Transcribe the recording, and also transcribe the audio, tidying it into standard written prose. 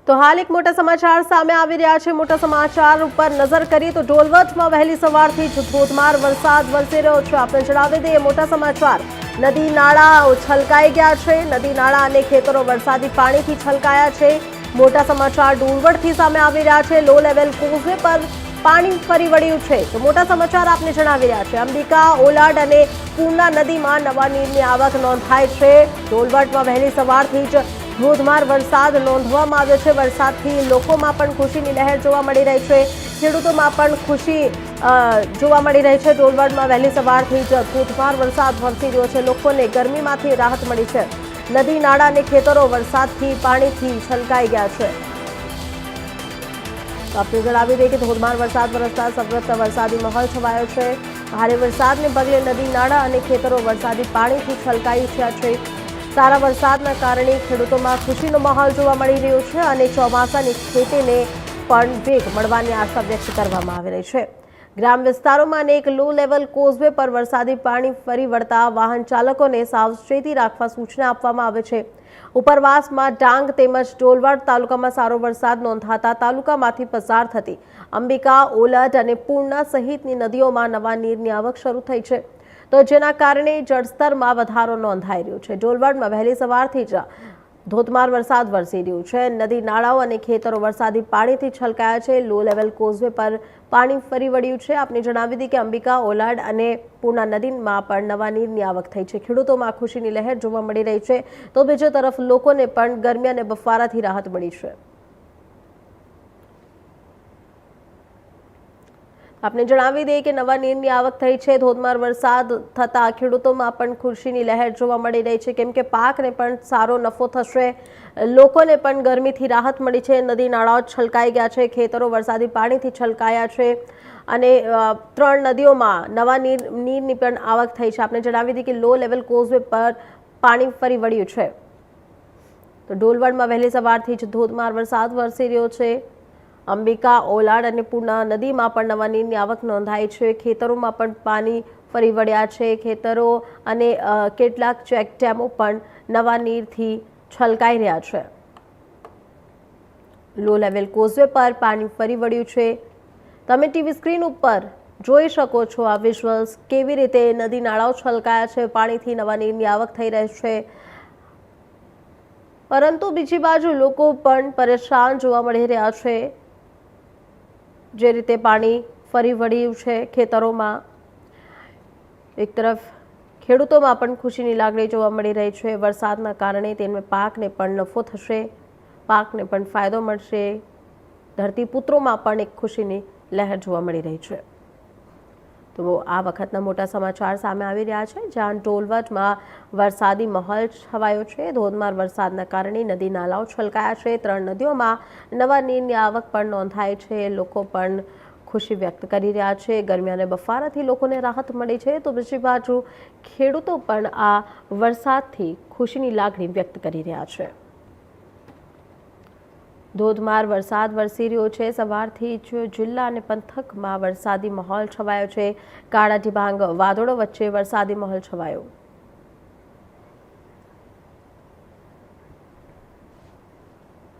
તો હાલ એક મોટા સમાચાર સામે આવી રહ્યા છે। મોટા સમાચાર ઉપર નજર કરીએ તો ડોલવટમાં વહેલી સવારથી જ ધોધમાર વરસાદ વરસી રહ્યો છે। આપણે જણાવી દઈએ મોટા સમાચાર, નદી નાળા છલકાઈ ગયા છે। નદી નાળા અને ખેતરો વરસાદી પાણીથી છલકાયા છે। મોટા સમાચાર ડોલવટથી સામે આવી રહ્યા છે। લો લેવલ કોઝવે પર પાણી ફરી વળ્યું છે। તો મોટા સમાચાર આપને જણાવી રહ્યા છે, અંબિકા, ઓલાડ અને પૂર્ણા નદીમાં નવા નીરની આવક નોંધાઈ છે। ડોલવટમાં વહેલી સવારથી જ ધોધમાર વરસાદ નોંધવામાં આવ્યો છે। વરસાદથી લોકોમાં પણ ખુશીની લહેર જોવા મળી રહી છે। ખેડૂતોમાં પણ ખુશી જોવા મળી રહી છે। ડોલવટમાં વહેલી સવારથી જ ધોધમાર વરસાદ વરસી રહ્યો છે। લોકોને ગરમીમાંથી રાહત મળી છે। નદી નાળા અને ખેતરો વરસાદથી પાણીથી છલકાઈ ગયા છે। આપને જણાવી દઈએ કે ધોધમાર વરસાદ વરસતા સતત વરસાદી માહોલ છવાયો છે। ભારે વરસાદને પગલે નદી નાળા અને ખેતરો વરસાદી પાણીથી છલકાઈ ઉઠ્યા છે। સારા વરસાદના કારણે ખેડૂતોમાં ખુશીનો માહોલ જોવા મળી રહ્યો છે અને ચોમાસાની ખેતીને પણ વેગ મળવાની આશા વ્યક્ત કરવામાં આવી રહી છે। ગ્રામ વિસ્તારોમાં અનેક લો લેવલ કોઝવે પર વરસાદી પાણી ફરી વળતા વાહન ચાલકોને સાવચેતી રાખવા સૂચના આપવામાં આવે છે। ઉપરવાસમાં ડાંગ તેમજ ડોલવટ તાલુકામાં સારો વરસાદ નોંધાતા તાલુકામાંથી પસાર થતી અંબિકા, ઓલડ અને પૂર્ણા સહિતની નદીઓમાં નવા નીરની આવક શરૂ થઈ છે, તો જેના કારણે જળસ્તરમાં વધારો નોંધાઈ રહ્યો છે। ડોલવટમાં વહેલી સવારથી જ ધોધમાર વરસાદ વરસી રહ્યું છે। નદી નાળાઓ અને ખેતરો વરસાદી પાણીથી છલકાયા છે। લો લેવલ કોઝવે પર પાણી ફરી વળ્યું છે। આપને જણાવી દઈએ કે અંબિકા, ઓલાડ અને પૂર્ણા નદીમાં પણ નવા નીરની આવક થઈ છે। ખેડૂતોમાં ખુશીની લહેર જોવા મળી રહી છે, તો બીજી તરફ લોકોને પણ ગરમી અને બફારાથી રાહત મળી છે। આપને જણાવી દઈએ કે નવા નીરની આવક થઈ છે। ધોધમાર વરસાદ થતાં ખેડૂતોમાં પણ ખુશીની લહેર જોવા મળી રહી છે, કેમ કે પાકને પણ સારો નફો થશે। લોકોને પણ ગરમીથી રાહત મળી છે। નદી નાળાઓ છલકાઈ ગયા છે, ખેતરો વરસાદી પાણીથી છલકાયા છે અને 3 નદીઓમાં નવા નીરની પણ આવક થઈ છે। આપને જણાવી દઈએ કે લો લેવલ કોઝવે પર પાણી ફરી વળ્યું છે। તો ડોલવટમાં વહેલી સવારથી જ ધોધમાર વરસાદ વરસી રહ્યો છે। અંબિકા, ઓલાડ અને પૂર્ણા નદીમાં પણ નવા નીરની આવક નોંધાઈ છે। ખેતરોમાં પણ પાણી ફરી વળ્યા છે। ખેતરો અને કેટલાક ચેકડેમો પણ નવા નીરથી છલકાઈ રહ્યા છે। લો લેવલ કોઝવે પર પાણી ફરી વળ્યું છે। તમે ટીવી સ્ક્રીન ઉપર જોઈ શકો છો આ વિઝ્યુઅલ્સ, કેવી રીતે નદી નાળાઓ છલકાયા છે, પાણીથી નવા નીરની આવક થઈ રહી છે। પરંતુ બીજી બાજુ લોકો પણ પરેશાન જોવા મળી રહ્યા છે। જે રીતે પાણી ફરી વળ્યું છે ખેતરોમાં, એક તરફ ખેડૂતોમાં પણ ખુશીની લાગણી જોવા મળી રહી છે। વરસાદના કારણે તેમને પાકને પણ નફો થશે, પાકને પણ ફાયદો મળશે। ધરતીપુત્રોમાં પણ એક ખુશીની લહેર જોવા મળી રહી છે। તો આ વખતના મોટા સમાચાર સામે આવી રહ્યા છે, જ્યાં ડોલવટમાં વરસાદી માહોલ છવાયો છે। ધોધમાર વરસાદના કારણે નદી નાળાઓ છલકાયા છે। 3 નદીઓમાં નવા નીરની આવક પણ નોંધાઈ છે। લોકો પણ ખુશી વ્યક્ત કરી રહ્યા છે। ગરમી અને બફારાથી લોકોને રાહત મળી છે, તો બીજી બાજુ ખેડૂતો પણ આ વરસાદથી ખુશીની લાગણી વ્યક્ત કરી રહ્યા છે। ધોધમાર વરસાદ વરસી રહ્યો છે। સવારથી જ જિલ્લા અને પંથકમાં વરસાદી માહોલ છવાયો છે। કાળા ડિબાંગ વાદળો વચ્ચે વરસાદી માહોલ છવાયો।